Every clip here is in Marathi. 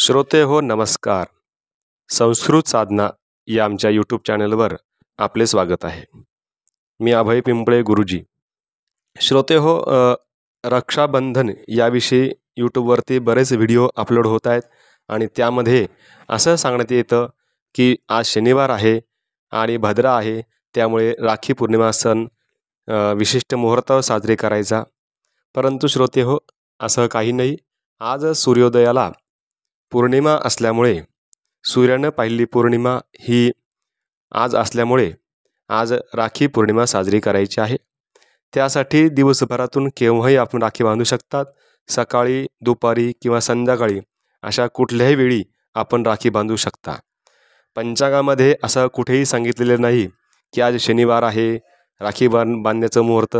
श्रोते हो नमस्कार. संस्कृत साधना या आमच्या यूट्यूब चॅनलवर आपले स्वागत आहे. मी अभय पिंपळे गुरुजी. श्रोते हो, रक्षाबंधन याविषयी यूट्यूबवरती बरेच व्हिडिओ अपलोड होत आहेत आणि त्यामध्ये असं सांगण्यात येतं की आज शनिवार आहे आणि भद्रा आहे, त्यामुळे राखी पौर्णिमा सण विशिष्ट मुहूर्तावर साजरे करायचा. परंतु श्रोते हो, असं काही नाही. आज सूर्योदयाला पौर्णिमा असल्यामुळे, सूर्यानं पाहिलेली पौर्णिमा ही आज असल्यामुळे आज राखी पौर्णिमा साजरी करायची आहे. त्यासाठी दिवसभरातून केव्हाही आपण राखी बांधू शकतात. सकाळी, दुपारी किंवा संध्याकाळी अशा कुठल्याही वेळी आपण राखी बांधू शकता. पंचांगामध्ये असं कुठेही सांगितलेलं नाही की आज शनिवार आहे, राखी बांधण्याचं मुहूर्त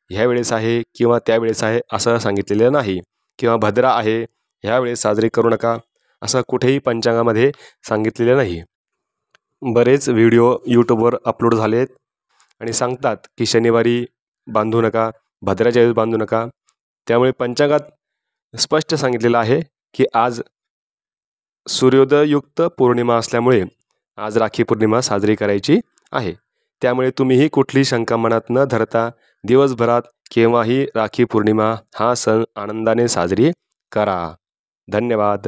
ह्या वेळेस आहे किंवा त्यावेळेस आहे असं सांगितलेलं नाही, किंवा भद्रा आहे ह्या वेळेस साजरी करू नका असं कुठेही पंचांगामध्ये सांगितलेलं नाही. बरेच व्हिडिओ यूट्यूबवर अपलोड झाले आहेत आणि सांगतात की शनिवारी बांधू नका, भद्राच्या वेळेस बांधू नका. त्यामुळे पंचांगात स्पष्ट सांगितलेलं आहे की आज सूर्योदययुक्त पौर्णिमा असल्यामुळे आज राखी पौर्णिमा साजरी करायची आहे. त्यामुळे तुम्हीही कुठली शंका मनात न धरता दिवसभरात केव्हाही राखी पौर्णिमा हा सण आनंदाने साजरी करा. धन्यवाद.